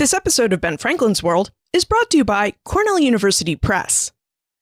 This episode of Ben Franklin's World is brought to you by Cornell University Press.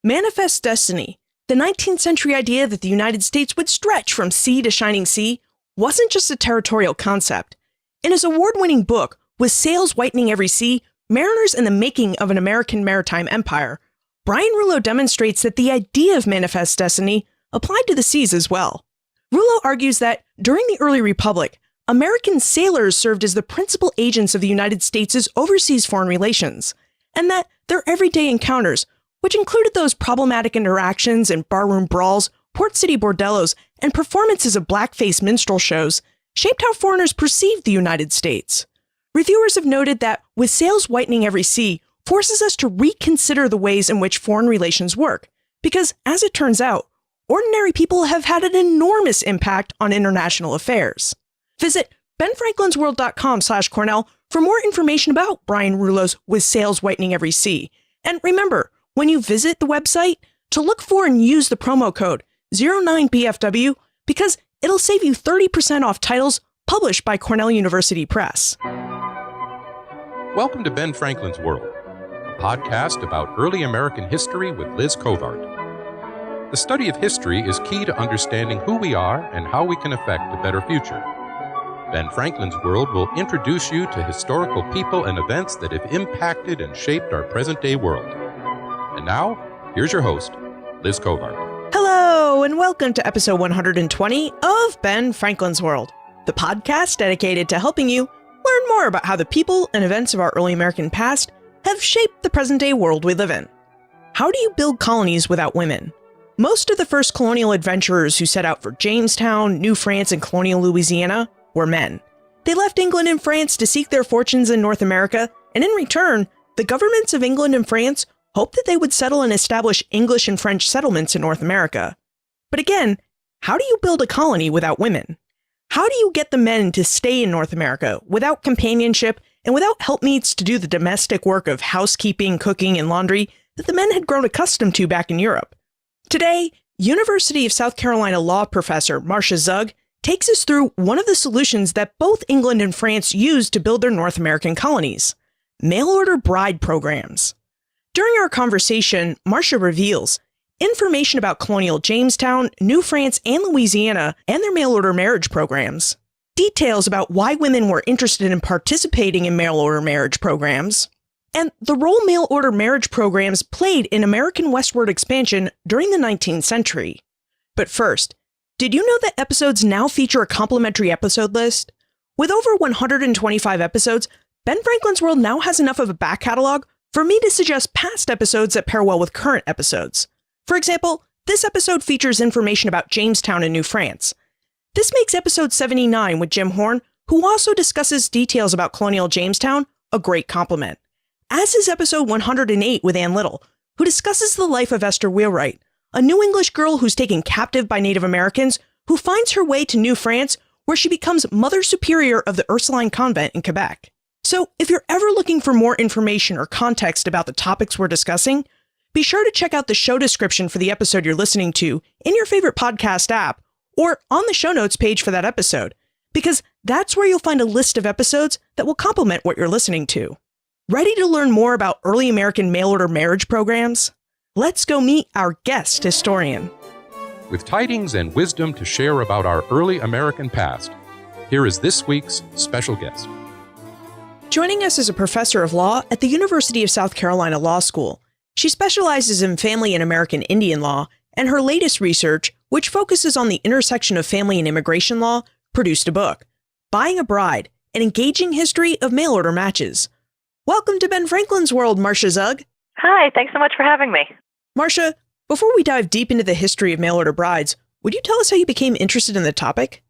Manifest Destiny, the 19th century idea that the United States would stretch from sea to shining sea, wasn't just a territorial concept. In his award-winning book, With Sails Whitening Every Sea, Mariners and the Making of an American Maritime Empire, Brian Rouleau demonstrates that the idea of manifest destiny applied to the seas as well. Rouleau argues that during the early Republic, American sailors served as the principal agents of the United States' overseas foreign relations, and that their everyday encounters, which included those problematic interactions and barroom brawls, port city bordellos, and performances of blackface minstrel shows, shaped how foreigners perceived the United States. Reviewers have noted that With Sails Whitening Every Sea forces us to reconsider the ways in which foreign relations work, because, as it turns out, ordinary people have had an enormous impact on international affairs. Visit benfranklinsworld.com/Cornell for more information about Brian Rouleau's With Sails Whitening Every Sea. And remember, when you visit the website, to look for and use the promo code 09BFW because it'll save you 30% off titles published by Cornell University Press. Welcome to Ben Franklin's World, a podcast about early American history with Liz Covart. The study of history is key to understanding who we are and how we can affect a better future. Ben Franklin's World will introduce you to historical people and events that have impacted and shaped our present-day world. And now, here's your host, Liz Covart. Hello, and welcome to episode 120 of Ben Franklin's World, the podcast dedicated to helping you learn more about how the people and events of our early American past have shaped the present-day world we live in. How do you build colonies without women? Most of the first colonial adventurers who set out for Jamestown, New France, and Colonial Louisiana were men. They left England and France to seek their fortunes in North America, and in return, the governments of England and France hoped that they would settle and establish English and French settlements in North America. But again, how do you build a colony without women? How do you get the men to stay in North America without companionship and without helpmeets to do the domestic work of housekeeping, cooking, and laundry that the men had grown accustomed to back in Europe? Today, University of South Carolina law professor Marcia Zug takes us through one of the solutions that both England and France used to build their North American colonies: mail-order bride programs. During our conversation, Marcia reveals information about colonial Jamestown, New France, and Louisiana and their mail-order marriage programs, details about why women were interested in participating in mail-order marriage programs, and the role mail-order marriage programs played in American westward expansion during the 19th century. But first, did you know that episodes now feature a complimentary episode list? With over 125 episodes, Ben Franklin's World now has enough of a back catalog for me to suggest past episodes that pair well with current episodes. For example, this episode features information about Jamestown and New France. This makes episode 79 with Jim Horn, who also discusses details about colonial Jamestown, a great compliment. As is episode 108 with Ann Little, who discusses the life of Esther Wheelwright, a New English girl who's taken captive by Native Americans, who finds her way to New France, where she becomes Mother Superior of the Ursuline Convent in Quebec. So if you're ever looking for more information or context about the topics we're discussing, be sure to check out the show description for the episode you're listening to in your favorite podcast app, or on the show notes page for that episode, because that's where you'll find a list of episodes that will complement what you're listening to. Ready to learn more about early American mail-order marriage programs? Let's go meet our guest historian. With tidings and wisdom to share about our early American past, here is this week's special guest. Joining us is a professor of law at the University of South Carolina Law School. She specializes in family and American Indian law, and her latest research, which focuses on the intersection of family and immigration law, produced a book, Buying a Bride, an engaging history of mail-order matches. Welcome to Ben Franklin's World, Marcia Zug. Hi, thanks so much for having me. Marcia, before we dive deep into the history of mail-order brides, would you tell us how you became interested in the topic?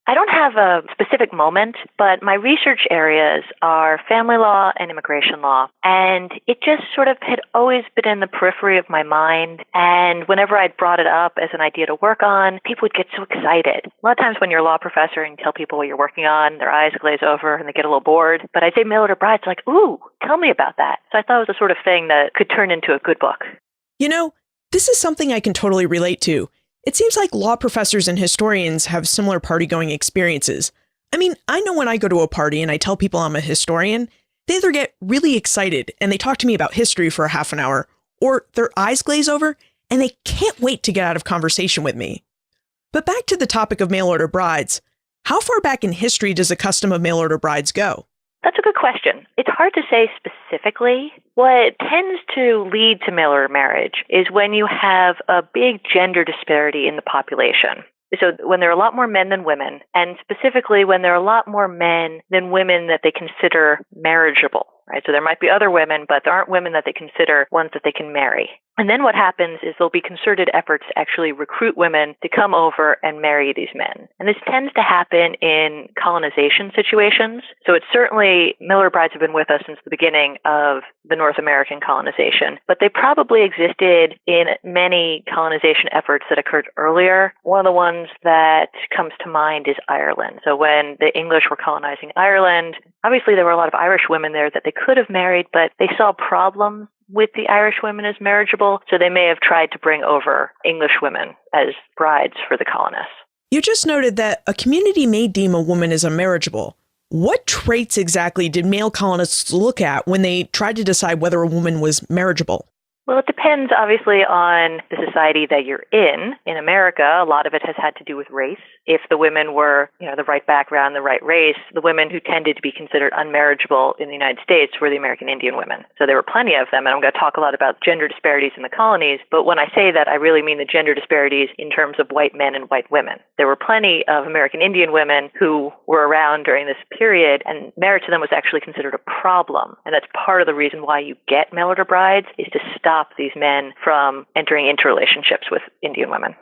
I don't have a specific moment, but my research areas are family law and immigration law. And it just sort of had always been in the periphery of my mind. And whenever I'd brought it up as an idea to work on, people would get so excited. A lot of times when you're a law professor and you tell people what you're working on, their eyes glaze over and they get a little bored. But I'd say mail-order brides, like, ooh, tell me about that. So I thought it was the sort of thing that could turn into a good book. You know, this is something I can totally relate to. It seems like law professors and historians have similar party-going experiences. I mean, I know when I go to a party and I tell people I'm a historian, they either get really excited and they talk to me about history for a half an hour, or their eyes glaze over and they can't wait to get out of conversation with me. But back to the topic of mail-order brides. How far back in history does the custom of mail-order brides go? That's a good question. It's hard to say specifically. What tends to lead to mail-order marriage is when you have a big gender disparity in the population. So when there are a lot more men than women, and specifically when there are a lot more men than women that they consider marriageable, right? So there might be other women, but there aren't women that they consider ones that they can marry. And then what happens is there'll be concerted efforts to actually recruit women to come over and marry these men. And this tends to happen in colonization situations. So it's certainly, mail-order brides have been with us since the beginning of the North American colonization, but they probably existed in many colonization efforts that occurred earlier. One of the ones that comes to mind is Ireland. So when the English were colonizing Ireland, obviously there were a lot of Irish women there that they could have married, but they saw problems with the Irish women as marriageable, so they may have tried to bring over English women as brides for the colonists. You just noted that a community may deem a woman as unmarriageable. What traits exactly did male colonists look at when they tried to decide whether a woman was marriageable? Well, it depends, obviously, on the society that you're in. In America, a lot of it has had to do with race. If the women were, the right background, the right race, the women who tended to be considered unmarriageable in the United States were the American Indian women. So there were plenty of them, and I'm going to talk a lot about gender disparities in the colonies, but when I say that, I really mean the gender disparities in terms of white men and white women. There were plenty of American Indian women who were around during this period, and marriage to them was actually considered a problem. And that's part of the reason why you get mail-order brides, is to stop these men from entering into relationships with Indian women.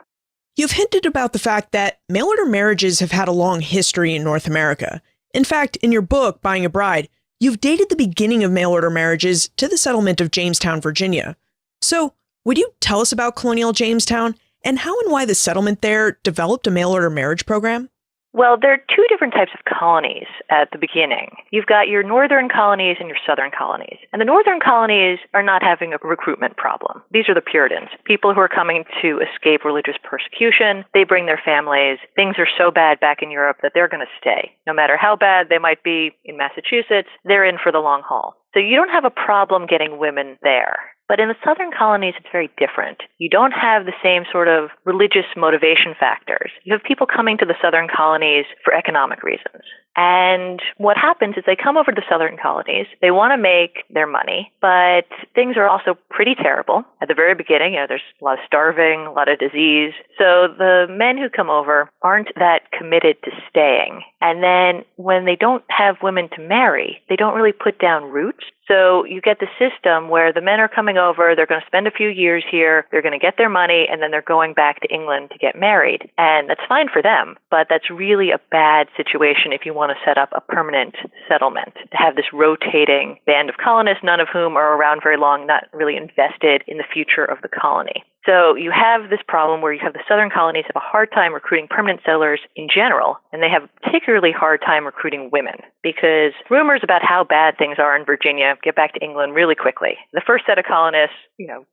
You've hinted about the fact that mail-order marriages have had a long history in North America. In fact, in your book, Buying a Bride, you've dated the beginning of mail-order marriages to the settlement of Jamestown, Virginia. So, would you tell us about Colonial Jamestown and how and why the settlement there developed a mail-order marriage program? Well, there are two different types of colonies at the beginning. You've got your northern colonies and your southern colonies. And the northern colonies are not having a recruitment problem. These are the Puritans, people who are coming to escape religious persecution. They bring their families. Things are so bad back in Europe that they're going to stay. No matter how bad they might be in Massachusetts, they're in for the long haul. So you don't have a problem getting women there. But in the southern colonies, it's very different. You don't have the same sort of religious motivation factors. You have people coming to the southern colonies for economic reasons. And what happens is they come over to the southern colonies. They want to make their money, but things are also pretty terrible. At the very beginning, there's a lot of starving, a lot of disease. So the men who come over aren't that committed to staying. And then when they don't have women to marry, they don't really put down roots. So you get the system where the men are coming over, they're going to spend a few years here, they're going to get their money, and then they're going back to England to get married. And that's fine for them, but that's really a bad situation if you want to set up a permanent settlement, to have this rotating band of colonists, none of whom are around very long, not really invested in the future of the colony. So you have this problem where you have the southern colonies have a hard time recruiting permanent settlers in general, and they have a particularly hard time recruiting women because rumors about how bad things are in Virginia get back to England really quickly. The first set of colonists,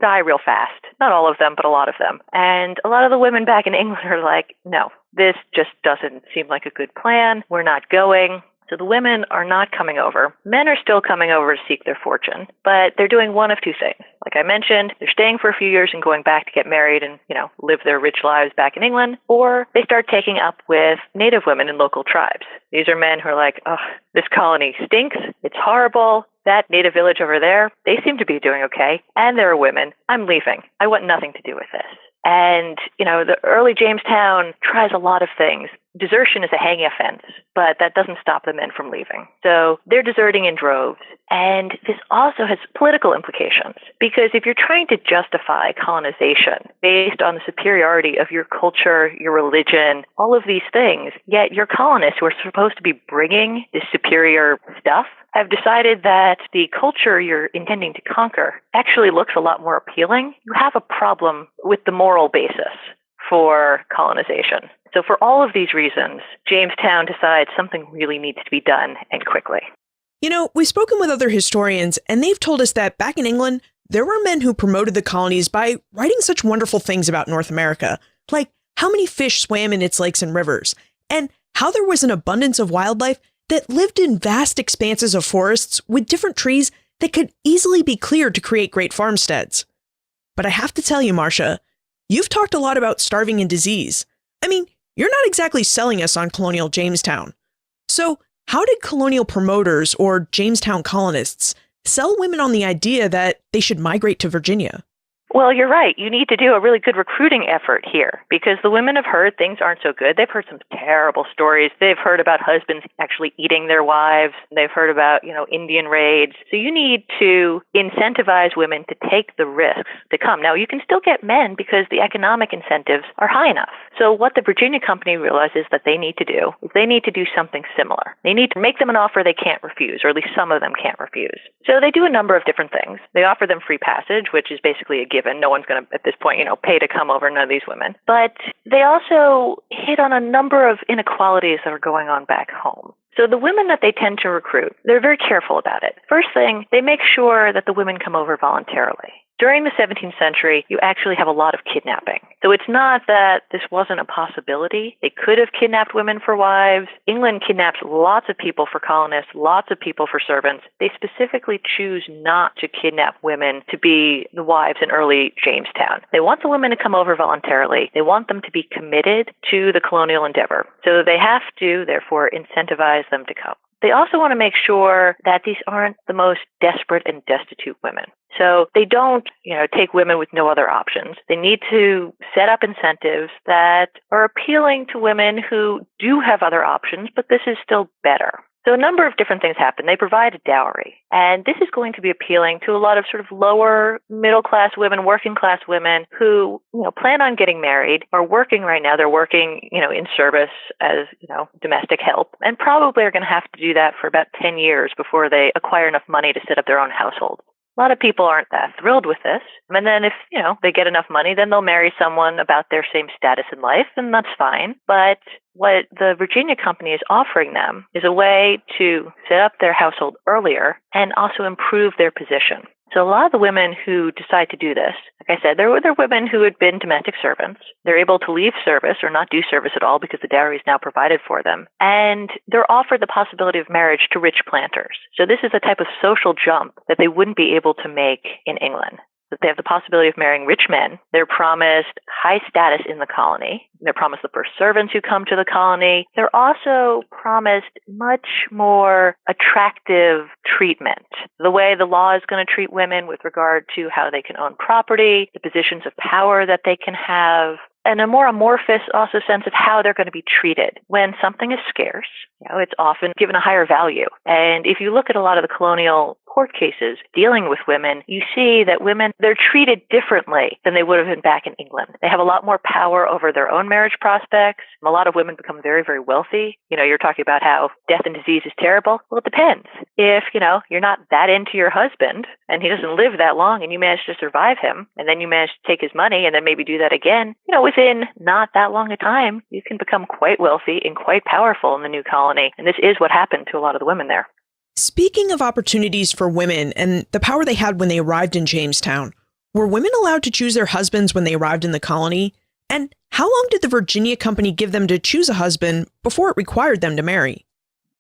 die real fast. Not all of them, but a lot of them. And a lot of the women back in England are like, no, this just doesn't seem like a good plan. We're not going. So the women are not coming over. Men are still coming over to seek their fortune, but they're doing one of two things. Like I mentioned, they're staying for a few years and going back to get married and, live their rich lives back in England, or they start taking up with native women in local tribes. These are men who are like, oh, this colony stinks. It's horrible. That native village over there, they seem to be doing okay. And there are women. I'm leaving. I want nothing to do with this. And, the early Jamestown tries a lot of things. Desertion is a hanging offense, but that doesn't stop the men from leaving. So they're deserting in droves. And this also has political implications, because if you're trying to justify colonization based on the superiority of your culture, your religion, all of these things, yet your colonists who are supposed to be bringing this superior stuff have decided that the culture you're intending to conquer actually looks a lot more appealing, you have a problem with the moral basis for colonization. So for all of these reasons, Jamestown decides something really needs to be done, and quickly. We've spoken with other historians, and they've told us that back in England, there were men who promoted the colonies by writing such wonderful things about North America, like how many fish swam in its lakes and rivers, and how there was an abundance of wildlife that lived in vast expanses of forests with different trees that could easily be cleared to create great farmsteads. But I have to tell you, Marcia, you've talked a lot about starving and disease. I mean, you're not exactly selling us on colonial Jamestown. So how did colonial promoters or Jamestown colonists sell women on the idea that they should migrate to Virginia? Well, you're right. You need to do a really good recruiting effort here because the women have heard things aren't so good. They've heard some terrible stories. They've heard about husbands actually eating their wives. They've heard about, Indian raids. So you need to incentivize women to take the risks to come. Now, you can still get men because the economic incentives are high enough. So what the Virginia Company realizes that they need to do is they need to do something similar. They need to make them an offer they can't refuse, or at least some of them can't refuse. So they do a number of different things. They offer them free passage, which is basically a given. No one's going to, at this point, pay to come over, none of these women. But they also hit on a number of inequalities that are going on back home. So the women that they tend to recruit, they're very careful about it. First thing, they make sure that the women come over voluntarily. During the 17th century, you actually have a lot of kidnapping. So it's not that this wasn't a possibility. They could have kidnapped women for wives. England kidnaps lots of people for colonists, lots of people for servants. They specifically choose not to kidnap women to be the wives in early Jamestown. They want the women to come over voluntarily. They want them to be committed to the colonial endeavor. So they have to, therefore, incentivize them to come. They also want to make sure that these aren't the most desperate and destitute women. So they don't, take women with no other options. They need to set up incentives that are appealing to women who do have other options, but this is still better. So a number of different things happen. They provide a dowry, and this is going to be appealing to a lot of sort of lower middle-class women, working-class women who, plan on getting married, are working right now. They're working, in service as, domestic help, and probably are going to have to do that for about 10 years before they acquire enough money to set up their own household. A lot of people aren't that thrilled with this. And then if, they get enough money, then they'll marry someone about their same status in life, and that's fine. But what the Virginia Company is offering them is a way to set up their household earlier and also improve their position. So a lot of the women who decide to do this, like I said, they're women who had been domestic servants. They're able to leave service or not do service at all because the dowry is now provided for them. And they're offered the possibility of marriage to rich planters. So this is a type of social jump that they wouldn't be able to make in England. That they have the possibility of marrying rich men. They're promised high status in the colony. They're promised the first servants who come to the colony. They're also promised much more attractive treatment. The way the law is going to treat women with regard to how they can own property, the positions of power that they can have, and a more amorphous also sense of how they're going to be treated. When something is scarce, it's often given a higher value. And if you look at a lot of the colonial court cases dealing with women, you see that women, they're treated differently than they would have been back in England. They have a lot more power over their own marriage prospects. A lot of women become very, very wealthy. You're talking about how death and disease is terrible. Well, it depends. If, you're not that into your husband and he doesn't live that long and you manage to survive him and then you manage to take his money and then maybe do that again, within not that long a time, you can become quite wealthy and quite powerful in the new colony. And this is what happened to a lot of the women there. Speaking of opportunities for women and the power they had when they arrived in Jamestown, were women allowed to choose their husbands when they arrived in the colony? And how long did the Virginia Company give them to choose a husband before it required them to marry?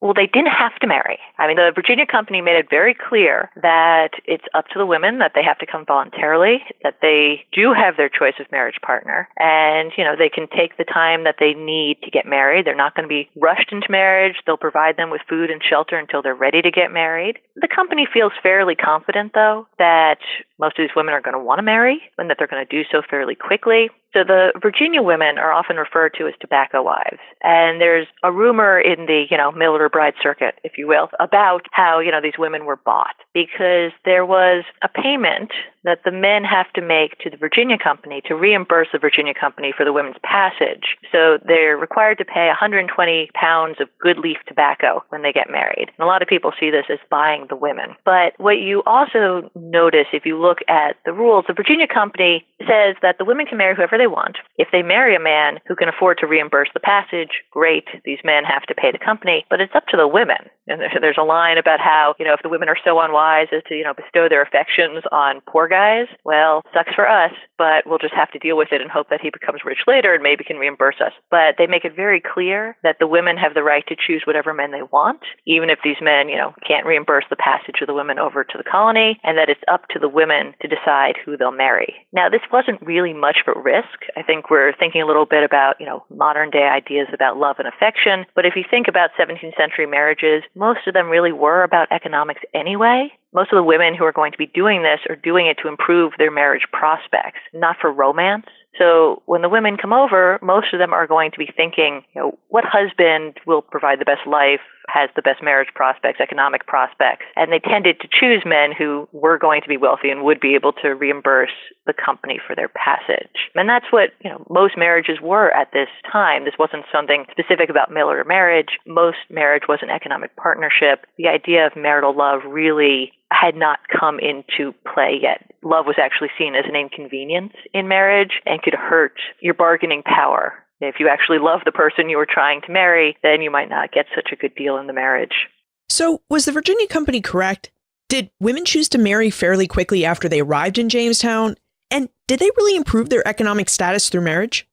Well, they didn't have to marry. The Virginia Company made it very clear that it's up to the women, that they have to come voluntarily, that they do have their choice of marriage partner, and, they can take the time that they need to get married. They're not going to be rushed into marriage. They'll provide them with food and shelter until they're ready to get married. The company feels fairly confident, though, that most of these women are going to want to marry and that they're going to do so fairly quickly. So the Virginia women are often referred to as tobacco wives. And there's a rumor in the, Miller bride circuit, if you will, about how, these women were bought because there was a payment that the men have to make to the Virginia Company to reimburse the Virginia Company for the women's passage. So they're required to pay 120 pounds of good leaf tobacco when they get married. And a lot of people see this as buying the women. But what you also notice if you look look at the rules, the Virginia Company says that the women can marry whoever they want. If they marry a man who can afford to reimburse the passage, great, these men have to pay the company, but it's up to the women. And there's a line about how, if the women are so unwise as to, bestow their affections on poor guys, well, sucks for us, but we'll just have to deal with it and hope that he becomes rich later and maybe can reimburse us. But they make it very clear that the women have the right to choose whatever men they want, even if these men, can't reimburse the passage of the women over to the colony, and that it's up to the women to decide who they'll marry. Now, this wasn't really much of a risk. I think we're thinking a little bit about, modern day ideas about love and affection. But if you think about 17th century marriages, most of them really were about economics anyway. Most of the women who are going to be doing this are doing it to improve their marriage prospects, not for romance. So when the women come over, most of them are going to be thinking, what husband will provide the best life, has the best marriage prospects, economic prospects. And they tended to choose men who were going to be wealthy and would be able to reimburse the company for their passage. And that's what, most marriages were at this time. This wasn't something specific about mail order marriage. Most marriage was an economic partnership. The idea of marital love really had not come into play yet. Love was actually seen as an inconvenience in marriage and could hurt your bargaining power. If you actually love the person you were trying to marry, then you might not get such a good deal in the marriage. So, was the Virginia Company correct? Did women choose to marry fairly quickly after they arrived in Jamestown? And did they really improve their economic status through marriage?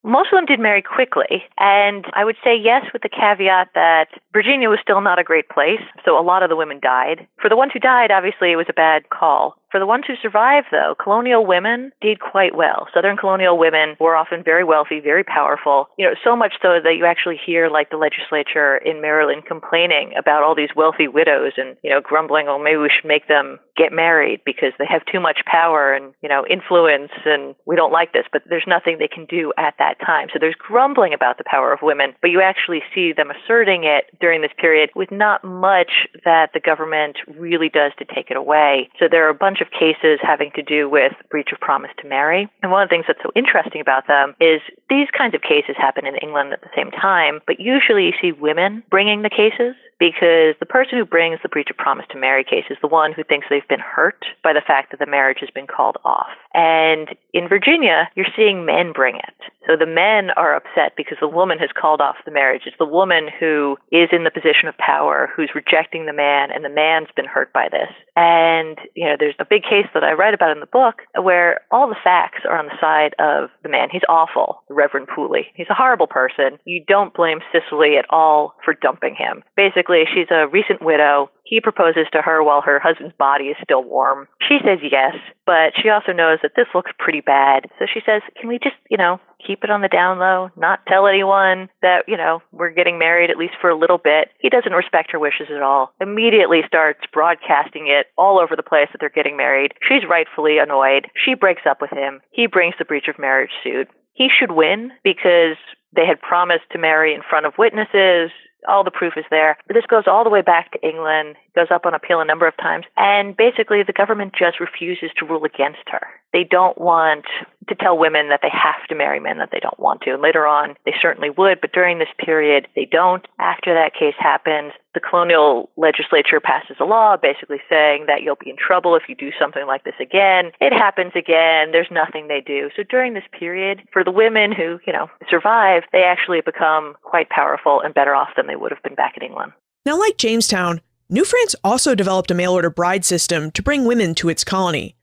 Most of them did marry quickly, and I would say yes with the caveat that Virginia was still not a great place, so a lot of the women died. For the ones who died, obviously it was a bad call. For the ones who survived, though, colonial women did quite well. Southern colonial women were often very wealthy, very powerful, so much so that you actually hear like the legislature in Maryland complaining about all these wealthy widows and, grumbling, oh, maybe we should make them get married because they have too much power and, influence and we don't like this, but there's nothing they can do at that time. So there's grumbling about the power of women, but you actually see them asserting it during this period with not much that the government really does to take it away. So there are a bunch of cases having to do with breach of promise to marry. And one of the things that's so interesting about them is these kinds of cases happen in England at the same time, but usually you see women bringing the cases because the person who brings the breach of promise to marry case is the one who thinks they've been hurt by the fact that the marriage has been called off. And in Virginia, you're seeing men bring it. So the men are upset because the woman has called off the marriage. It's the woman who is in the position of power, who's rejecting the man, and the man's been hurt by this. And, there's a big case that I write about in the book where all the facts are on the side of the man. He's awful, the Reverend Pooley. He's a horrible person. You don't blame Cicely at all for dumping him. Basically, she's a recent widow. He proposes to her while her husband's body is still warm. She says yes, but she also knows that this looks pretty bad. So she says, can we just, keep it on the down low, not tell anyone that, we're getting married at least for a little bit. He doesn't respect her wishes at all. Immediately starts broadcasting it all over the place that they're getting married. She's rightfully annoyed. She breaks up with him. He brings the breach of marriage suit. He should win because they had promised to marry in front of witnesses. All the proof is there. But this goes all the way back to England, goes up on appeal a number of times, and basically the government just refuses to rule against her. They don't want to tell women that they have to marry men that they don't want to. And later on, they certainly would, but during this period, they don't. After that case happens, the colonial legislature passes a law basically saying that you'll be in trouble if you do something like this again. It happens again. There's nothing they do. So during this period, for the women who, survive, they actually become quite powerful and better off than they would have been back in England. Now, like Jamestown, New France also developed a mail-order bride system to bring women to its colony.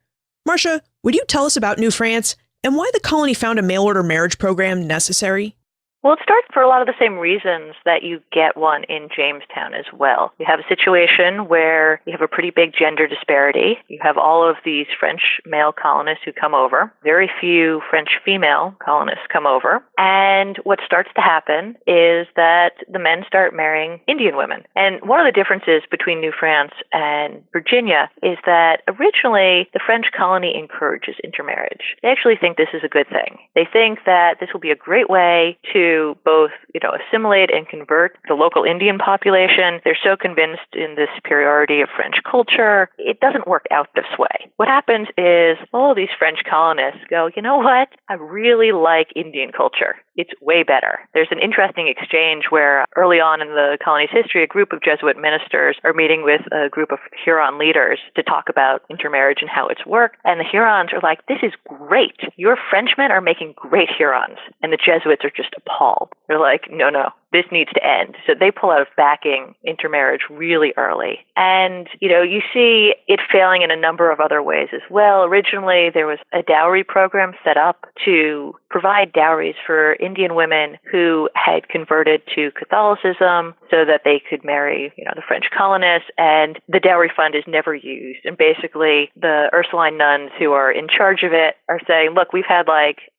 Marcia, would you tell us about New France and why the colony found a mail-order marriage program necessary? Well, it starts for a lot of the same reasons that you get one in Jamestown as well. You have a situation where you have a pretty big gender disparity. You have all of these French male colonists who come over. Very few French female colonists come over. And what starts to happen is that the men start marrying Indian women. And one of the differences between New France and Virginia is that originally the French colony encourages intermarriage. They actually think this is a good thing. They think that this will be a great way to to both, assimilate and convert the local Indian population. They're so convinced in the superiority of French culture. It doesn't work out this way. What happens is all of these French colonists go, you know what? I really like Indian culture. It's way better. There's an interesting exchange where early on in the colony's history, a group of Jesuit ministers are meeting with a group of Huron leaders to talk about intermarriage and how it's worked. And the Hurons are like, this is great. Your Frenchmen are making great Hurons. And the Jesuits are just appalled. They're like, no, this needs to end. So they pull out of backing intermarriage really early. And, you see it failing in a number of other ways as well. Originally, there was a dowry program set up to provide dowries for Indian women who had converted to Catholicism so that they could marry, the French colonists. And the dowry fund is never used. And basically, the Ursuline nuns who are in charge of it are saying, look, we've had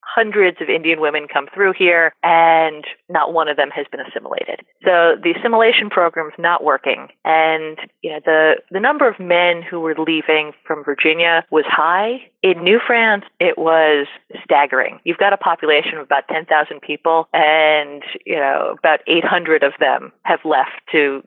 hundreds of Indian women come through here, and not one of them has been assimilated. So the assimilation program's not working. And, the number of men who were leaving from Virginia was high. In New France, it was staggering. You've got a population of about 10,000 people, and, about 800 of them have left to,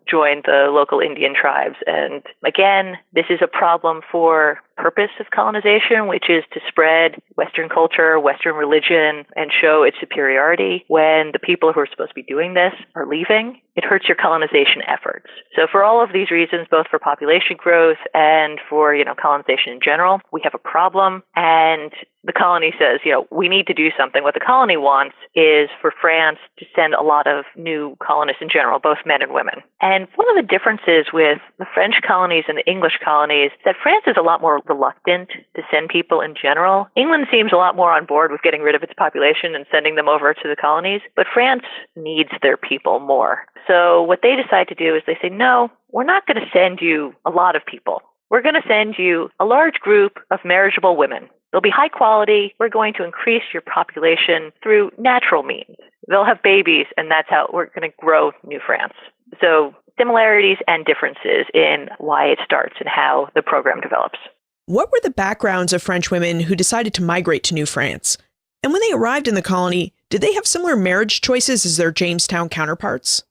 join the local Indian tribes. And again, this is a problem for purpose of colonization, which is to spread Western culture, Western religion, and show its superiority. When the people who are supposed to be doing this are leaving, it hurts your colonization efforts. So for all of these reasons, both for population growth and for, colonization in general, we have a problem. And the colony says, we need to do something. What the colony wants is for France to send a lot of new colonists in general, both men and women. And one of the differences with the French colonies and the English colonies is that France is a lot more reluctant to send people in general. England seems a lot more on board with getting rid of its population and sending them over to the colonies, but France needs their people more. So what they decide to do is they say, no, we're not going to send you a lot of people. We're going to send you a large group of marriageable women. They'll be high quality. We're going to increase your population through natural means. They'll have babies, and that's how we're going to grow New France. So similarities and differences in why it starts and how the program develops. What were the backgrounds of French women who decided to migrate to New France? And when they arrived in the colony, did they have similar marriage choices as their Jamestown counterparts?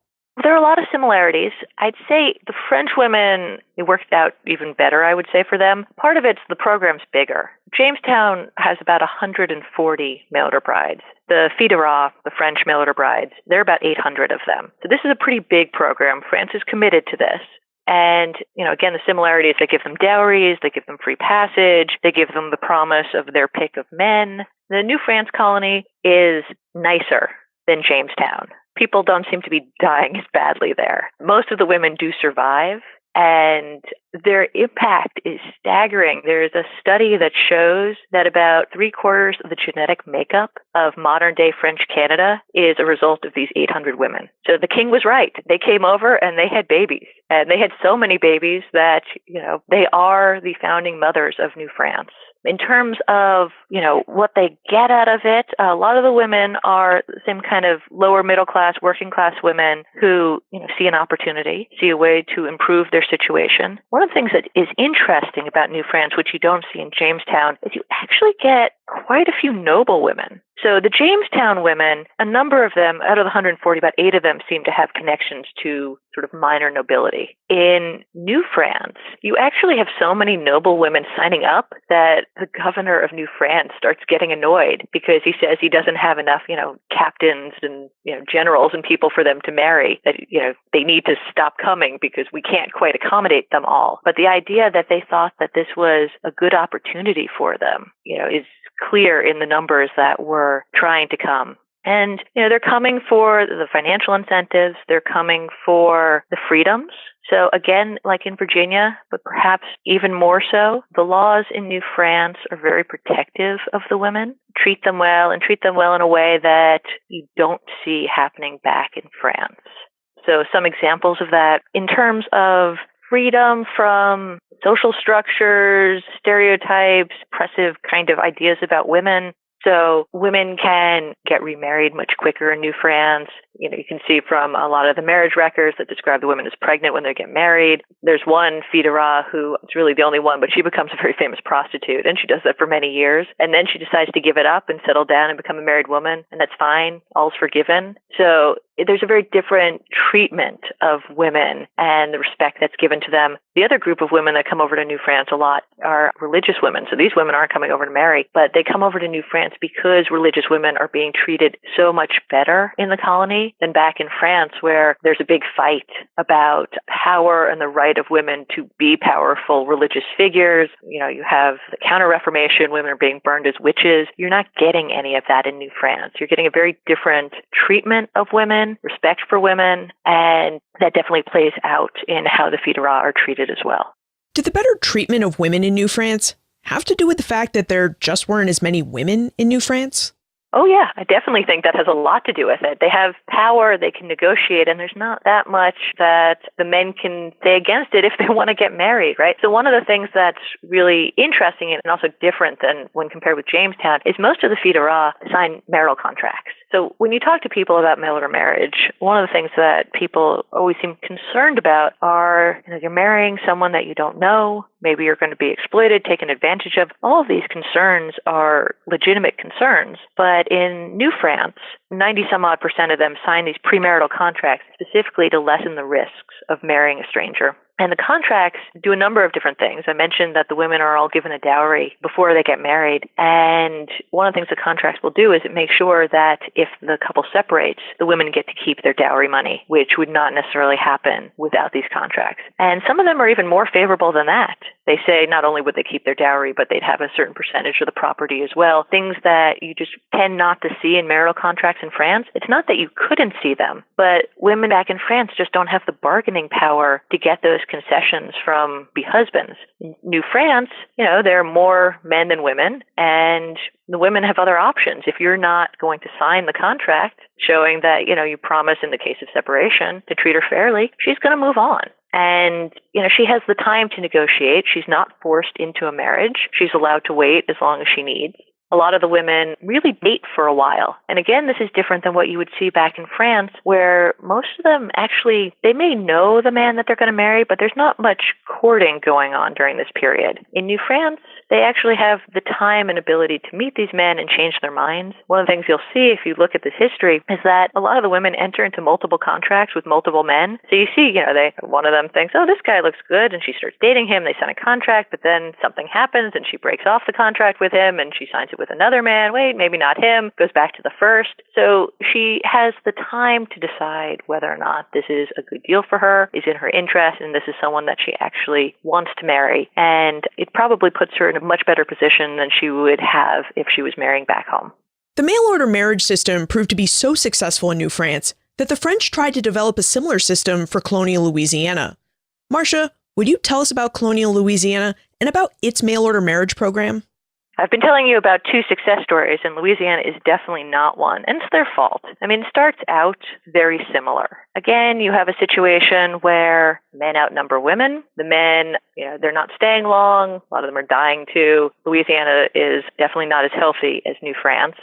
There are a lot of similarities. I'd say the French women, it worked out even better, I would say, for them. Part of it's the program's bigger. Jamestown has about 140 mail order brides. The filles de roi, the French mail order brides, there are about 800 of them. So this is a pretty big program. France is committed to this. And, again, the similarities, they give them dowries, they give them free passage, they give them the promise of their pick of men. The New France colony is nicer than Jamestown. People don't seem to be dying as badly there. Most of the women do survive, and their impact is staggering. There's a study that shows that about 3/4 of the genetic makeup of modern-day French Canada is a result of these 800 women. So the king was right. They came over and they had babies. And they had so many babies that, they are the founding mothers of New France. In terms of, what they get out of it, a lot of the women are the same kind of lower middle class, working class women who, see an opportunity, see a way to improve their situation. One of the things that is interesting about New France, which you don't see in Jamestown, is you actually get quite a few noble women. So the Jamestown women, a number of them, out of the 140, about 8 of them seem to have connections to sort of minor nobility. In New France, you actually have so many noble women signing up that the governor of New France starts getting annoyed because he says he doesn't have enough, captains and, generals and people for them to marry, that, they need to stop coming because we can't quite accommodate them all. But the idea that they thought that this was a good opportunity for them, is clear in the numbers that were trying to come. And, they're coming for the financial incentives. They're coming for the freedoms. So again, like in Virginia, but perhaps even more so, the laws in New France are very protective of the women. Treat them well and treat them well in a way that you don't see happening back in France. So some examples of that in terms of freedom from social structures, stereotypes, oppressive kind of ideas about women. So women can get remarried much quicker in New France. You can see from a lot of the marriage records that describe the women as pregnant when they get married. There's one, Fidera, who is really the only one, but she becomes a very famous prostitute, and she does that for many years. And then she decides to give it up and settle down and become a married woman, and that's fine. All's forgiven. So there's a very different treatment of women and the respect that's given to them. The other group of women that come over to New France a lot are religious women. So these women aren't coming over to marry, but they come over to New France because religious women are being treated so much better in the colony than back in France, where there's a big fight about power and the right of women to be powerful religious figures. You have the Counter-Reformation, women are being burned as witches. You're not getting any of that in New France. You're getting a very different treatment of women, respect for women, and that definitely plays out in how the Fidera are treated as well. Did the better treatment of women in New France have to do with the fact that there just weren't as many women in New France? Oh, yeah. I definitely think that has a lot to do with it. They have power, they can negotiate, and there's not that much that the men can say against it if they want to get married, right? So one of the things that's really interesting and also different than when compared with Jamestown is most of the Fidera sign marital contracts. So when you talk to people about mail order marriage, one of the things that people always seem concerned about are, you're marrying someone that you don't know. Maybe you're going to be exploited, taken advantage of. All of these concerns are legitimate concerns. But in New France, 90-some-odd% of them sign these premarital contracts specifically to lessen the risks of marrying a stranger. And the contracts do a number of different things. I mentioned that the women are all given a dowry before they get married. And one of the things the contracts will do is it makes sure that if the couple separates, the women get to keep their dowry money, which would not necessarily happen without these contracts. And some of them are even more favorable than that. They say not only would they keep their dowry, but they'd have a certain percentage of the property as well. Things that you just tend not to see in marital contracts in France. It's not that you couldn't see them, but women back in France just don't have the bargaining power to get those concessions from the husbands. In New France, there are more men than women, and the women have other options. If you're not going to sign the contract showing that, you promise in the case of separation to treat her fairly, she's going to move on. And, she has the time to negotiate. She's not forced into a marriage. She's allowed to wait as long as she needs. A lot of the women really date for a while. And again, this is different than what you would see back in France, where most of them actually, they may know the man that they're going to marry, but there's not much courting going on during this period. In New France, they actually have the time and ability to meet these men and change their minds. One of the things you'll see if you look at this history is that a lot of the women enter into multiple contracts with multiple men. So you see, one of them thinks, oh, this guy looks good, and she starts dating him. They sign a contract, but then something happens, and she breaks off the contract with him, and she signs it with another man. Wait, maybe not him. Goes back to the first. So she has the time to decide whether or not this is a good deal for her, is in her interest, and this is someone that she actually wants to marry. And it probably puts her in a much better position than she would have if she was marrying back home. The mail order marriage system proved to be so successful in New France that the French tried to develop a similar system for Colonial Louisiana. Marcia, would you tell us about Colonial Louisiana and about its mail order marriage program? I've been telling you about two success stories, and Louisiana is definitely not one. And it's their fault. It starts out very similar. Again, you have a situation where men outnumber women. The men, they're not staying long. A lot of them are dying too. Louisiana is definitely not as healthy as New France.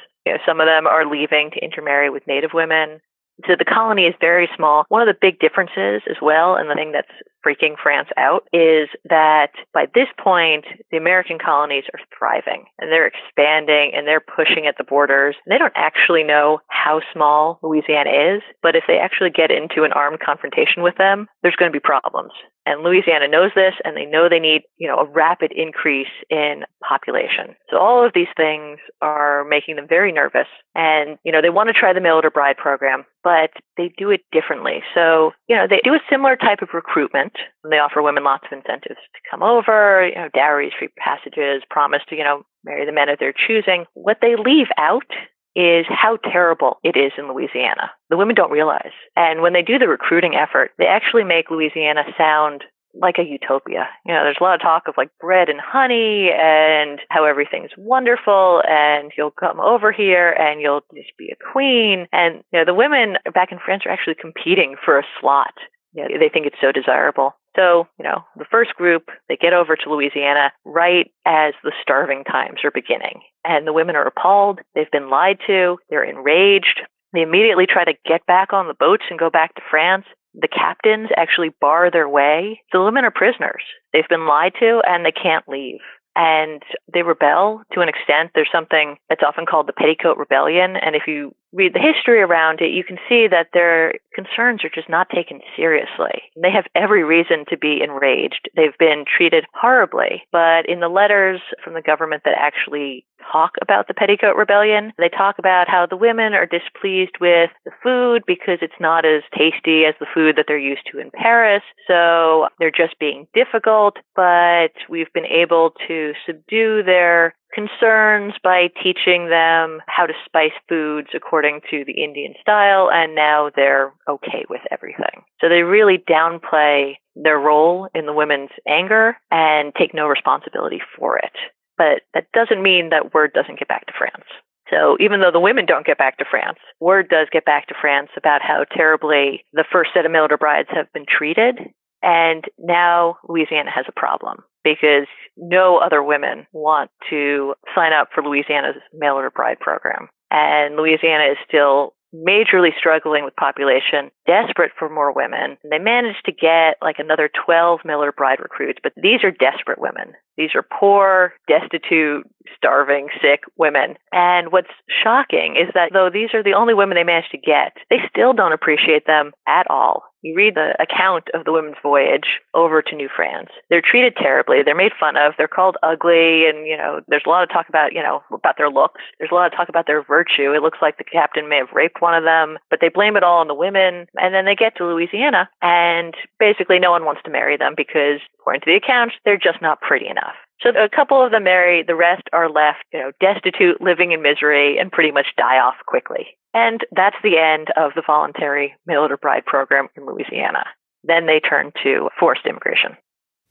Some of them are leaving to intermarry with native women. So the colony is very small. One of the big differences as well, and the thing that's freaking France out, is that by this point, the American colonies are thriving and they're expanding and they're pushing at the borders. They don't actually know how small Louisiana is, but if they actually get into an armed confrontation with them, there's going to be problems. And Louisiana knows this, and they know they need, a rapid increase in population. So all of these things are making them very nervous. And, they want to try the mail order bride program, but they do it differently. So, they do a similar type of recruitment. They offer women lots of incentives to come over, dowries, free passages, promise to, marry the men of their choosing. What they leave out is how terrible it is in Louisiana. The women don't realize. And when they do the recruiting effort, they actually make Louisiana sound like a utopia. There's a lot of talk of like bread and honey and how everything's wonderful and you'll come over here and you'll just be a queen. And, the women back in France are actually competing for a slot. They think it's so desirable. So, the first group, they get over to Louisiana right as the starving times are beginning. And the women are appalled. They've been lied to. They're enraged. They immediately try to get back on the boats and go back to France. The captains actually bar their way. The women are prisoners. They've been lied to and they can't leave. And they rebel to an extent. There's something that's often called the Petticoat Rebellion. And if you read the history around it, you can see that their concerns are just not taken seriously. They have every reason to be enraged. They've been treated horribly. But in the letters from the government that actually talk about the Petticoat Rebellion, they talk about how the women are displeased with the food because it's not as tasty as the food that they're used to in Paris. So they're just being difficult, but we've been able to subdue their concerns by teaching them how to spice foods according to the Indian style, and now they're okay with everything. So they really downplay their role in the women's anger and take no responsibility for it. But that doesn't mean that word doesn't get back to France. So even though the women don't get back to France, word does get back to France about how terribly the first set of mail-order brides have been treated. And now Louisiana has a problem because no other women want to sign up for Louisiana's mail-order bride program. And Louisiana is still majorly struggling with population, desperate for more women. They managed to get like another 12 mail-order bride recruits, but these are desperate women. These are poor, destitute, starving, sick women. And what's shocking is that though these are the only women they managed to get, they still don't appreciate them at all. You read the account of the women's voyage over to New France. They're treated terribly. They're made fun of. They're called ugly. And, there's a lot of talk about, about their looks. There's a lot of talk about their virtue. It looks like the captain may have raped one of them, but they blame it all on the women. And then they get to Louisiana and basically no one wants to marry them because, according to the accounts, they're just not pretty enough. So a couple of them marry, the rest are left, destitute, living in misery, and pretty much die off quickly. And that's the end of the voluntary mail-order bride program in Louisiana. Then they turn to forced immigration.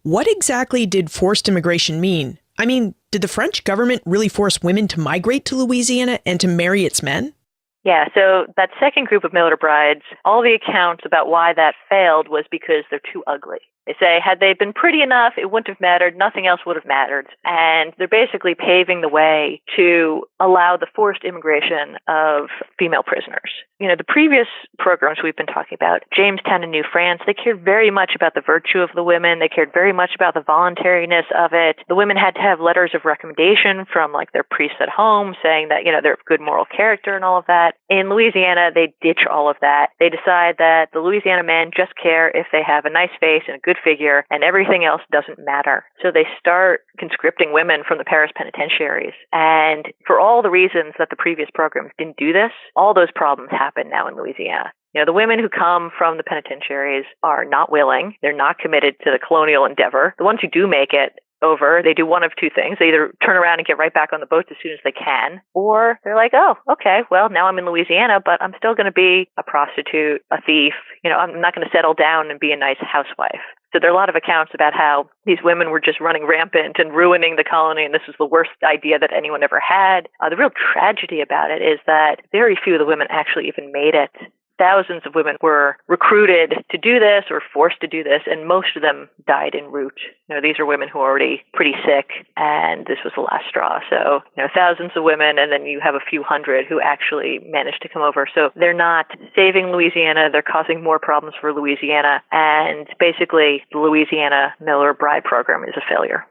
What exactly did forced immigration mean? I mean, did the French government really force women to migrate to Louisiana and to marry its men? Yeah, so that second group of mail-order brides, all the accounts about why that failed was because they're too ugly. They say, had they been pretty enough, it wouldn't have mattered. Nothing else would have mattered. And they're basically paving the way to allow the forced immigration of female prisoners. The previous programs we've been talking about, Jamestown and New France, they cared very much about the virtue of the women. They cared very much about the voluntariness of it. The women had to have letters of recommendation from their priests at home saying that, they're of good moral character and all of that. In Louisiana, they ditch all of that. They decide that the Louisiana men just care if they have a nice face and a good figure, and everything else doesn't matter. So they start conscripting women from the Paris penitentiaries. And for all the reasons that the previous programs didn't do this, all those problems happen now in Louisiana. The women who come from the penitentiaries are not willing. They're not committed to the colonial endeavor. The ones who do make it over, they do one of two things. They either turn around and get right back on the boat as soon as they can, or they're like, oh, okay, well, now I'm in Louisiana, but I'm still going to be a prostitute, a thief. I'm not going to settle down and be a nice housewife. So there are a lot of accounts about how these women were just running rampant and ruining the colony, and this was the worst idea that anyone ever had. The real tragedy about it is that very few of the women actually even made it. Thousands of women were recruited to do this or forced to do this, and most of them died en route. These are women who are already pretty sick, and this was the last straw. So, thousands of women, and then you have a few hundred who actually managed to come over. So they're not saving Louisiana. They're causing more problems for Louisiana. And basically, the Louisiana mail-order bride program is a failure.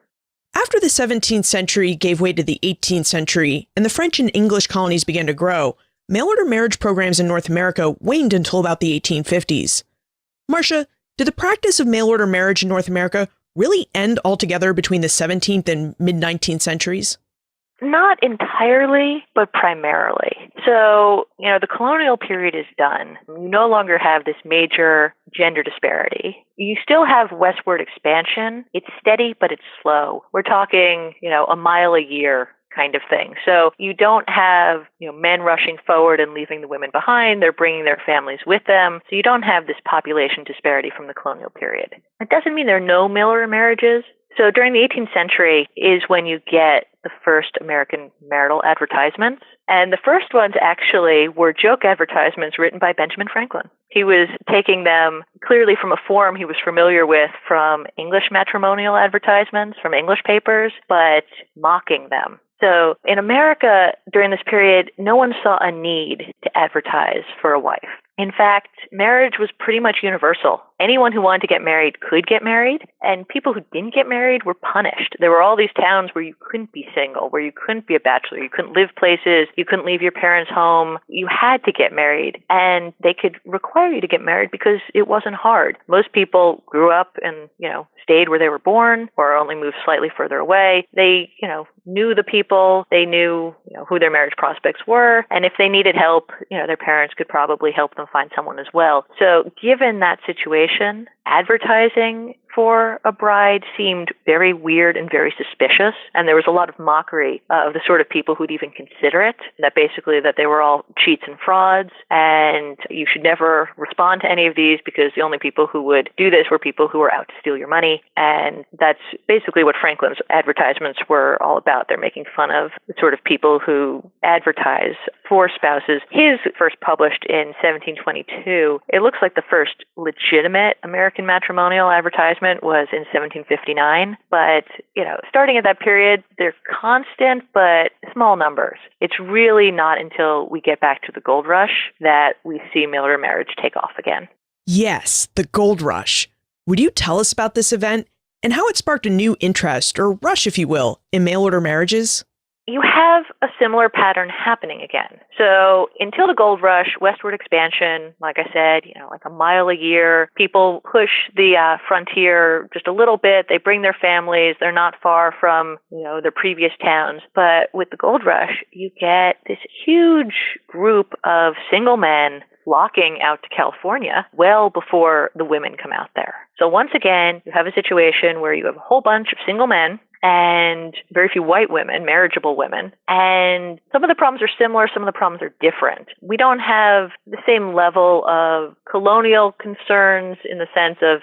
After the 17th century gave way to the 18th century, and the French and English colonies began to grow, mail-order marriage programs in North America waned until about the 1850s. Marcia, did the practice of mail-order marriage in North America really end altogether between the 17th and mid-19th centuries? Not entirely, but primarily. So, the colonial period is done. You no longer have this major gender disparity. You still have westward expansion. It's steady, but it's slow. We're talking, a mile a year kind of thing. So you don't have, men rushing forward and leaving the women behind. They're bringing their families with them. So you don't have this population disparity from the colonial period. It doesn't mean there are no mail-order marriages. So during the 18th century is when you get the first American marital advertisements. And the first ones actually were joke advertisements written by Benjamin Franklin. He was taking them clearly from a form he was familiar with from English matrimonial advertisements, from English papers, but mocking them. So in America, during this period, no one saw a need to advertise for a wife. In fact, marriage was pretty much universal. Anyone who wanted to get married could get married, and people who didn't get married were punished. There were all these towns where you couldn't be single, where you couldn't be a bachelor, you couldn't live places, you couldn't leave your parents' home. You had to get married, and they could require you to get married because it wasn't hard. Most people grew up and, stayed where they were born or only moved slightly further away. They, knew the people, they knew, who their marriage prospects were, and if they needed help, their parents could probably help them find someone as well. So given that situation, advertising for a bride seemed very weird and very suspicious, and there was a lot of mockery of the sort of people who'd even consider it, that they were all cheats and frauds, and you should never respond to any of these because the only people who would do this were people who were out to steal your money, and that's basically what Franklin's advertisements were all about. They're making fun of the sort of people who advertise for spouses. His first published in 1722. It looks like the first legitimate American matrimonial advertisement was in 1759. But, starting at that period, they're constant but small numbers. It's really not until we get back to the gold rush that we see mail-order marriage take off again. Yes, the gold rush. Would you tell us about this event and how it sparked a new interest, or rush, if you will, in mail-order marriages? You have a similar pattern happening again. So until the gold rush, westward expansion, like I said, like a mile a year, people push the frontier just a little bit. They bring their families. They're not far from, their previous towns. But with the gold rush, you get this huge group of single men flocking out to California well before the women come out there. So once again, you have a situation where you have a whole bunch of single men and very few white women, marriageable women. And some of the problems are similar, some of the problems are different. We don't have the same level of colonial concerns in the sense of,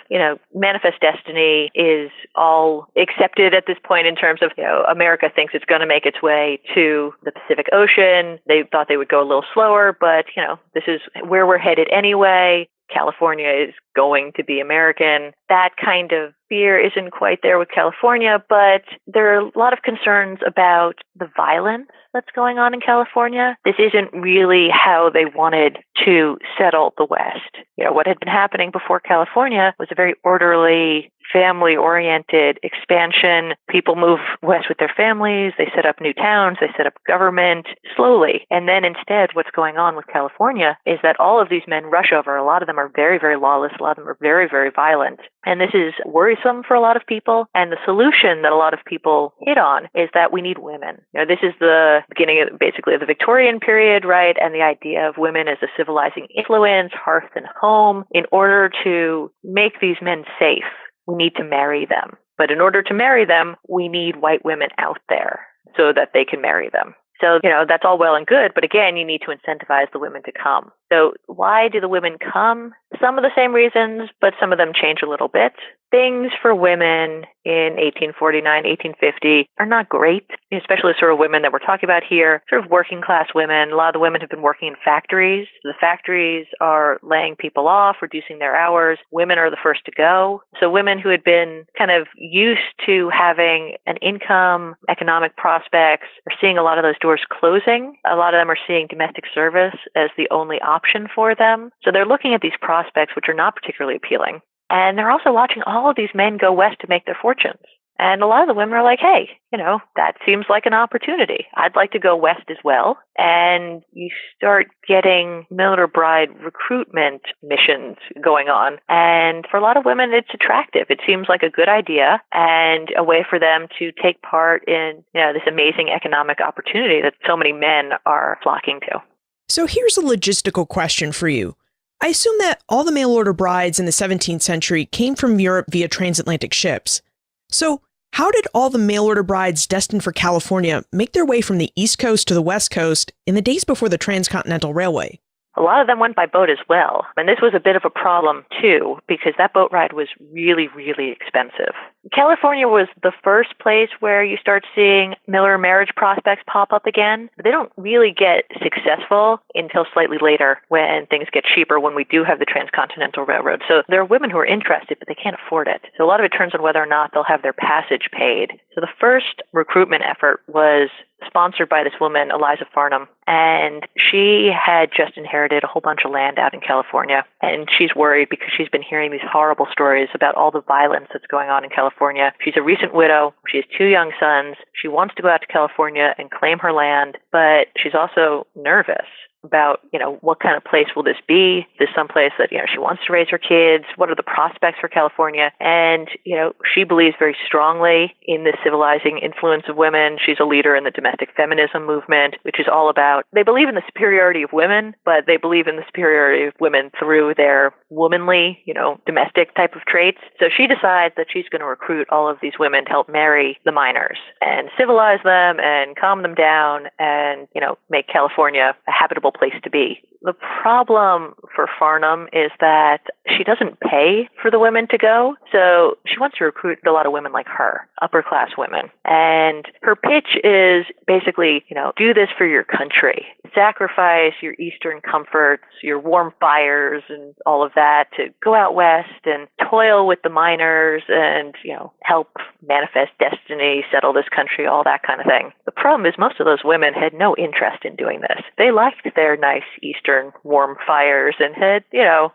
manifest destiny is all accepted at this point in terms of, America thinks it's going to make its way to the Pacific Ocean. They thought they would go a little slower, but, this is where we're headed anyway. California is going to be American. That kind of fear isn't quite there with California, but there are a lot of concerns about the violence that's going on in California. This isn't really how they wanted to settle the West. What had been happening before California was a very orderly, family-oriented expansion. People move west with their families. They set up new towns. They set up government slowly. And then instead, what's going on with California is that all of these men rush over. A lot of them are very, very lawless. A lot of them are very, very violent. And this is worrisome for a lot of people. And the solution that a lot of people hit on is that we need women. This is the beginning of basically of the Victorian period, right? And the idea of women as a civilizing influence, hearth and home. In order to make these men safe, we need to marry them. But in order to marry them, we need white women out there so that they can marry them. So, that's all well and good, but again, you need to incentivize the women to come. So why do the women come? Some of the same reasons, but some of them change a little bit. Things for women in 1849, 1850 are not great, especially the sort of women that we're talking about here, sort of working class women. A lot of the women have been working in factories. The factories are laying people off, reducing their hours. Women are the first to go. So women who had been kind of used to having an income, economic prospects, are seeing a lot of those doors closing. A lot of them are seeing domestic service as the only option for them. So they're looking at these prospects, which are not particularly appealing. And they're also watching all of these men go west to make their fortunes. And a lot of the women are like, hey, that seems like an opportunity. I'd like to go west as well. And you start getting mail-order bride recruitment missions going on. And for a lot of women, it's attractive. It seems like a good idea and a way for them to take part in this amazing economic opportunity that so many men are flocking to. So here's a logistical question for you. I assume that all the mail-order brides in the 17th century came from Europe via transatlantic ships. So how did all the mail-order brides destined for California make their way from the East Coast to the West Coast in the days before the Transcontinental Railway? A lot of them went by boat as well. And this was a bit of a problem, too, because that boat ride was really, really expensive. California was the first place where you start seeing Miller marriage prospects pop up again. But they don't really get successful until slightly later when things get cheaper, when we do have the Transcontinental Railroad. So there are women who are interested, but they can't afford it. So a lot of it turns on whether or not they'll have their passage paid. So the first recruitment effort was sponsored by this woman, Eliza Farnham, and she had just inherited a whole bunch of land out in California, and she's worried because she's been hearing these horrible stories about all the violence that's going on in California. She's a recent widow. She has 2 young sons. She wants to go out to California and claim her land, but she's also nervous about, what kind of place will this be? Is this someplace that, she wants to raise her kids? What are the prospects for California? And, she believes very strongly in the civilizing influence of women. She's a leader in the domestic feminism movement, which is all about, they believe in the superiority of women, but they believe in the superiority of women through their womanly, domestic type of traits. So she decides that she's going to recruit all of these women to help marry the miners and civilize them and calm them down and, make California a habitable place to be. The problem for Farnham is that she doesn't pay for the women to go, so she wants to recruit a lot of women like her, upper-class women. And her pitch is basically, do this for your country. Sacrifice your Eastern comforts, your warm fires and all of that to go out west and toil with the miners and, help manifest destiny, settle this country, all that kind of thing. The problem is most of those women had no interest in doing this. They liked their nice Eastern warm fires and had,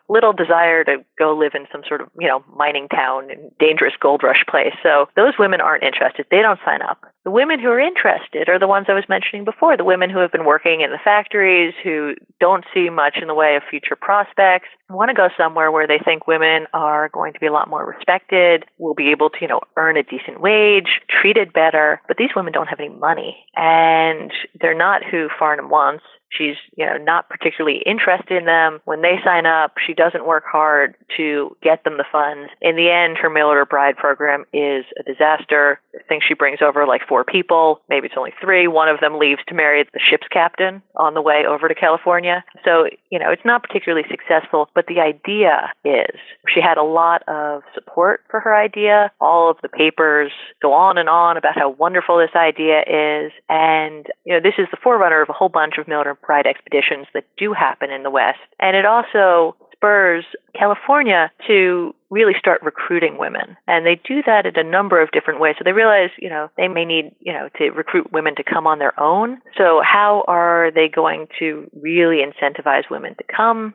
little desire to go live in some sort of, mining town and dangerous gold rush place. So those women aren't interested. They don't sign up. The women who are interested are the ones I was mentioning before, the women who have been working in the factories, who don't see much in the way of future prospects, want to go somewhere where they think women are going to be a lot more respected, will be able to, earn a decent wage, treated better. But these women don't have any money, and they're not who Farnham wants. She's, not particularly interested in them. When they sign up, she doesn't work hard to get them the funds. In the end, her mail-order bride program is a disaster. I think she brings over like 4 people. Maybe it's only 3. One of them leaves to marry the ship's captain on the way over to California. So, it's not particularly successful, but the idea is she had a lot of support for her idea. All of the papers go on and on about how wonderful this idea is. And, this is the forerunner of a whole bunch of mail-order bride expeditions that do happen in the West. And it also spurs California to really start recruiting women. And they do that in a number of different ways. So they realize, they may need, to recruit women to come on their own. So how are they going to really incentivize women to come?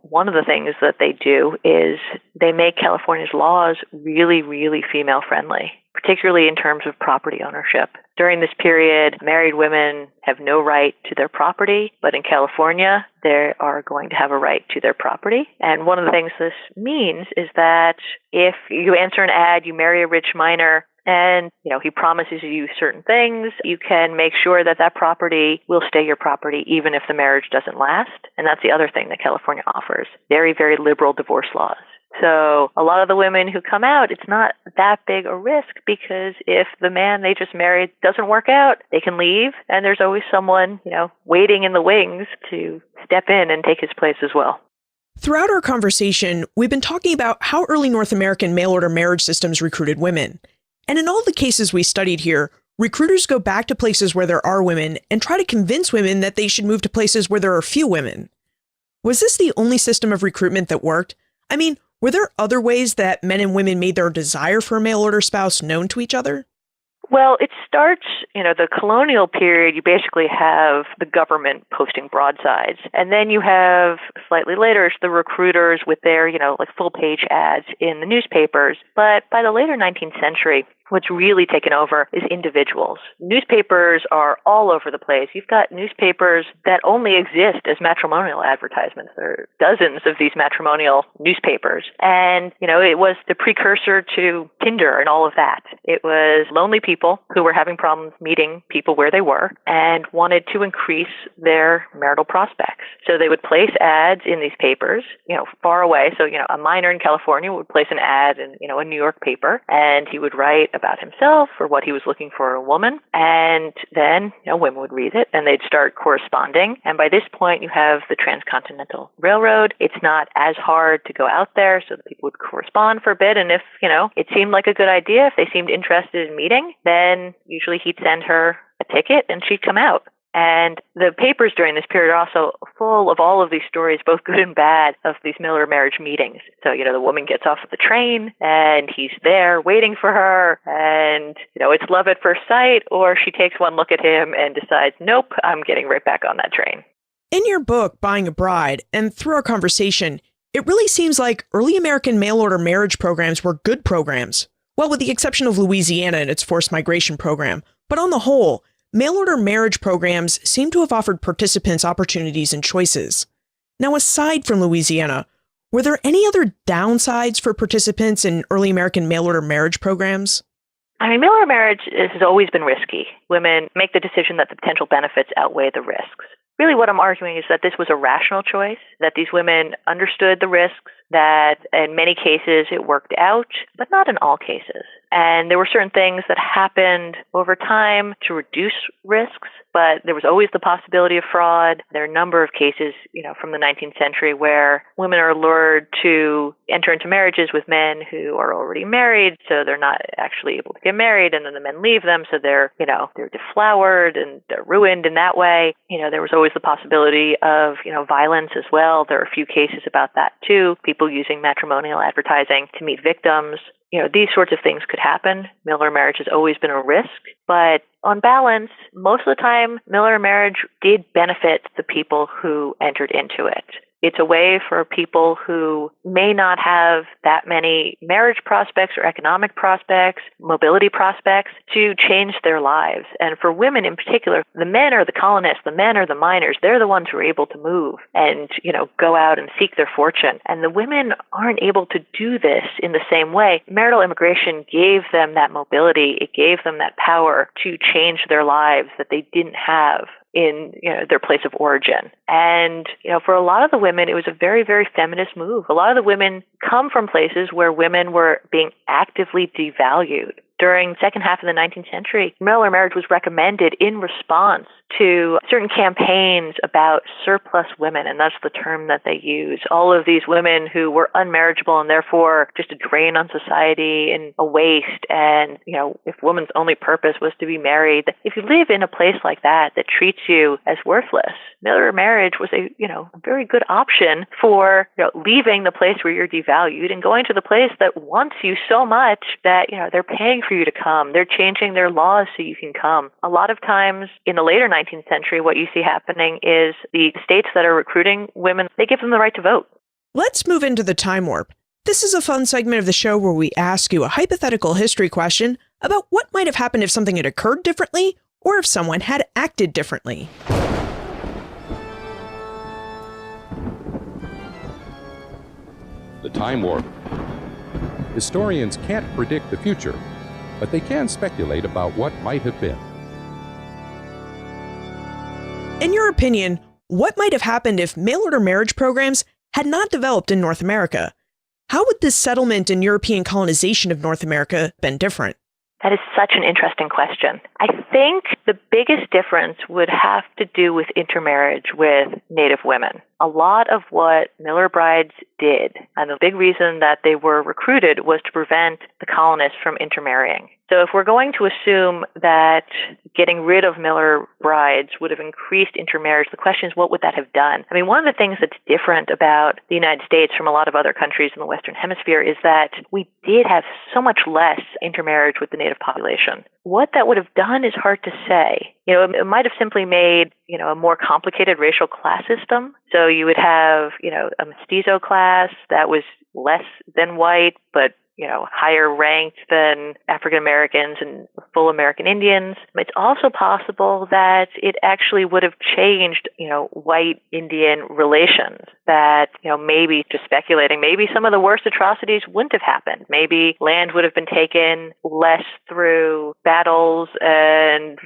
One of the things that they do is they make California's laws really, really female friendly, particularly in terms of property ownership. During this period, married women have no right to their property, but in California, they are going to have a right to their property. And one of the things this means is that if you answer an ad, you marry a rich miner, and, he promises you certain things, you can make sure that that property will stay your property even if the marriage doesn't last. And that's the other thing that California offers. Very, very liberal divorce laws. So a lot of the women who come out, it's not that big a risk because if the man they just married doesn't work out, they can leave. And there's always someone, waiting in the wings to step in and take his place as well. Throughout our conversation, we've been talking about how early North American mail-order marriage systems recruited women. And in all the cases we studied here, recruiters go back to places where there are women and try to convince women that they should move to places where there are few women. Was this the only system of recruitment that worked? I mean, were there other ways that men and women made their desire for a mail-order spouse known to each other? Well, it starts, the colonial period, you basically have the government posting broadsides. And then you have, slightly later, the recruiters with their, full-page ads in the newspapers. But by the later 19th century, what's really taken over is individuals. Newspapers are all over the place. You've got newspapers that only exist as matrimonial advertisements. There are dozens of these matrimonial newspapers. And, it was the precursor to Tinder and all of that. It was lonely people who were having problems meeting people where they were and wanted to increase their marital prospects. So they would place ads in these papers, far away. So, a miner in California would place an ad in, a New York paper, and he would write about himself or what he was looking for in a woman. And then, women would read it and they'd start corresponding. And by this point, you have the Transcontinental Railroad. It's not as hard to go out there, so that people would correspond for a bit. And if, it seemed like a good idea, if they seemed interested in meeting, then usually he'd send her a ticket and she'd come out. And the papers during this period are also full of all of these stories, both good and bad, of these Miller marriage meetings. So, the woman gets off of the train and he's there waiting for her and, it's love at first sight, or she takes one look at him and decides, nope, I'm getting right back on that train. In your book, Buying a Bride, and through our conversation, it really seems like early American mail-order marriage programs were good programs. Well, with the exception of Louisiana and its forced migration program. But on the whole, mail-order marriage programs seem to have offered participants opportunities and choices. Now, aside from Louisiana, were there any other downsides for participants in early American mail-order marriage programs? Mail-order marriage has always been risky. Women make the decision that the potential benefits outweigh the risks. Really what I'm arguing is that this was a rational choice, that these women understood the risks, that in many cases it worked out, but not in all cases. And there were certain things that happened over time to reduce risks, but there was always the possibility of fraud. There are a number of cases, from the 19th century where women are lured to enter into marriages with men who are already married, so they're not actually able to get married, and then the men leave them, so they're deflowered and they're ruined in that way. There was always the possibility of, violence as well. There are a few cases about that too. People using matrimonial advertising to meet victims. These sorts of things could happen. Miller marriage has always been a risk, but on balance, most of the time, Miller marriage did benefit the people who entered into it. It's a way for people who may not have that many marriage prospects or economic prospects, mobility prospects, to change their lives. And for women in particular, the men are the colonists, the men are the miners. They're the ones who are able to move and, go out and seek their fortune. And the women aren't able to do this in the same way. Marital immigration gave them that mobility. It gave them that power to change their lives that they didn't have in their place of origin. And for a lot of the women, it was a very, very feminist move. A lot of the women come from places where women were being actively devalued. During the second half of the 19th century, Miller marriage was recommended in response to certain campaigns about surplus women, and that's the term that they use. All of these women who were unmarriageable and therefore just a drain on society and a waste. And, if woman's only purpose was to be married, if you live in a place like that treats you as worthless, Miller marriage was a very good option for leaving the place where you're devalued and going to the place that wants you so much that they're paying for you to come. They're changing their laws so you can come. A lot of times in the later 19th century, what you see happening is the states that are recruiting women, they give them the right to vote. Let's move into the time warp. This is a fun segment of the show where we ask you a hypothetical history question about what might have happened if something had occurred differently or if someone had acted differently. The time warp. Historians can't predict the future, but they can speculate about what might have been. In your opinion, what might have happened if mail-order marriage programs had not developed in North America? How would this settlement and European colonization of North America been different? That is such an interesting question. I think the biggest difference would have to do with intermarriage with Native women. A lot of what Miller brides did, and the big reason that they were recruited, was to prevent the colonists from intermarrying. So if we're going to assume that getting rid of Miller brides would have increased intermarriage, the question is, what would that have done? One of the things that's different about the United States from a lot of other countries in the Western Hemisphere is that we did have so much less intermarriage with the Native population. What that would have done is hard to say. It might have simply made, a more complicated racial class system. So you would have, a mestizo class that was less than white, but higher ranked than African Americans and full American Indians. It's also possible that it actually would have changed, white Indian relations. That, maybe, just speculating, maybe some of the worst atrocities wouldn't have happened. Maybe land would have been taken less through battles and,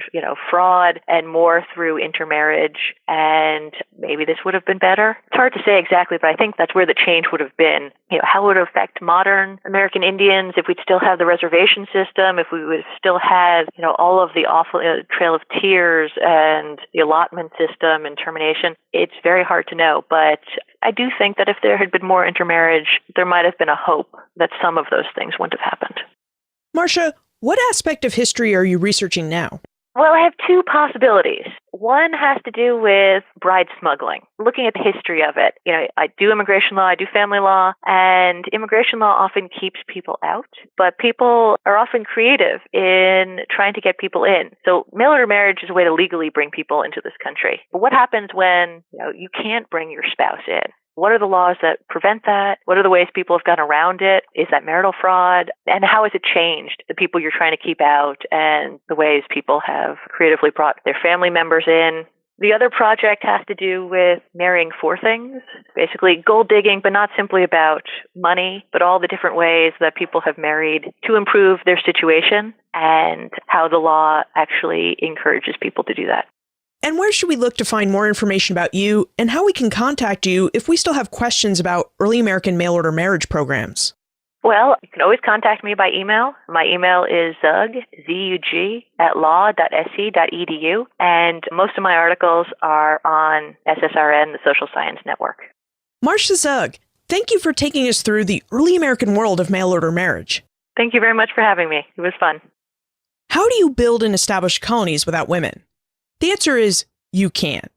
fraud and more through intermarriage. And maybe this would have been better. It's hard to say exactly, but I think that's where the change would have been. How would it affect modern American American Indians, if we'd still had the reservation system, if we would have still had, all of the awful Trail of Tears and the allotment system and termination, it's very hard to know. But I do think that if there had been more intermarriage, there might have been a hope that some of those things wouldn't have happened. Marcia, what aspect of history are you researching now? Well, I have two possibilities. One has to do with bride smuggling, looking at the history of it. I do immigration law, I do family law, and immigration law often keeps people out, but people are often creative in trying to get people in. So mail order marriage is a way to legally bring people into this country. But what happens when you can't bring your spouse in? What are the laws that prevent that? What are the ways people have gone around it? Is that marital fraud? And how has it changed the people you're trying to keep out and the ways people have creatively brought their family members in? The other project has to do with marrying for things, basically gold digging, but not simply about money, but all the different ways that people have married to improve their situation and how the law actually encourages people to do that. And where should we look to find more information about you and how we can contact you if we still have questions about early American mail-order marriage programs? Well, you can always contact me by email. My email is Zug, Z-U-G, @law.sc.edu. And most of my articles are on SSRN, the Social Science Network. Marcia Zug, thank you for taking us through the early American world of mail-order marriage. Thank you very much for having me. It was fun. How do you build and establish colonies without women? The answer is, you can't.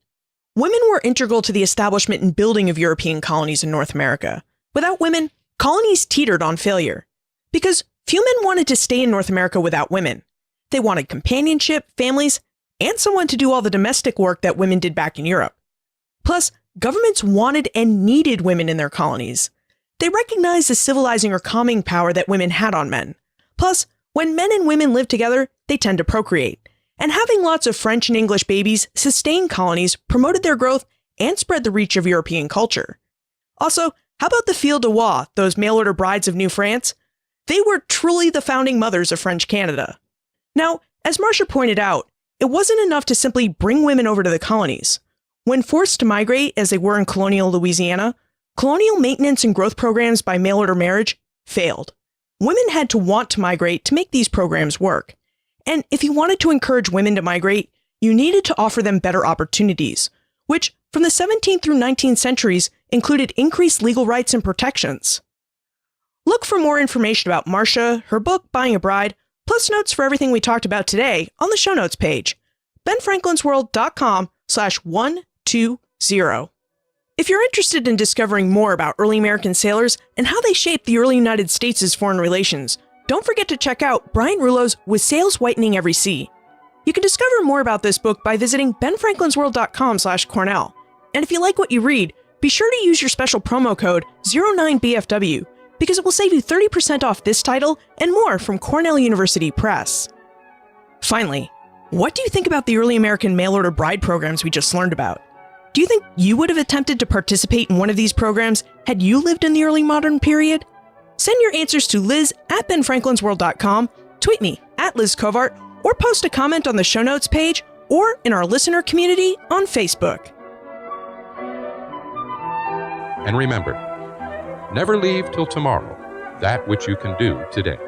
Women were integral to the establishment and building of European colonies in North America. Without women, colonies teetered on failure. Because few men wanted to stay in North America without women. They wanted companionship, families, and someone to do all the domestic work that women did back in Europe. Plus, governments wanted and needed women in their colonies. They recognized the civilizing or calming power that women had on men. Plus, when men and women live together, they tend to procreate. And having lots of French and English babies sustained colonies, promoted their growth, and spread the reach of European culture. Also, how about the Filles de Roi, those mail-order brides of New France? They were truly the founding mothers of French Canada. Now, as Marcia pointed out, it wasn't enough to simply bring women over to the colonies. When forced to migrate, as they were in colonial Louisiana, colonial maintenance and growth programs by mail-order marriage failed. Women had to want to migrate to make these programs work. And if you wanted to encourage women to migrate, you needed to offer them better opportunities, which, from the 17th through 19th centuries, included increased legal rights and protections. Look for more information about Marcia, her book, Buying a Bride, plus notes for everything we talked about today on the show notes page, benfranklinsworld.com/120. If you're interested in discovering more about early American sailors and how they shaped the early United States' foreign relations, don't forget to check out Brian Rouleau's With Sails Whitening Every Sea. You can discover more about this book by visiting benfranklinsworld.com/Cornell. And if you like what you read, be sure to use your special promo code 09BFW because it will save you 30% off this title and more from Cornell University Press. Finally, what do you think about the early American mail-order bride programs we just learned about? Do you think you would have attempted to participate in one of these programs had you lived in the early modern period? Send your answers to liz@benfranklinsworld.com, tweet me @LizCovart, or post a comment on the show notes page or in our listener community on Facebook. And remember, never leave till tomorrow that which you can do today.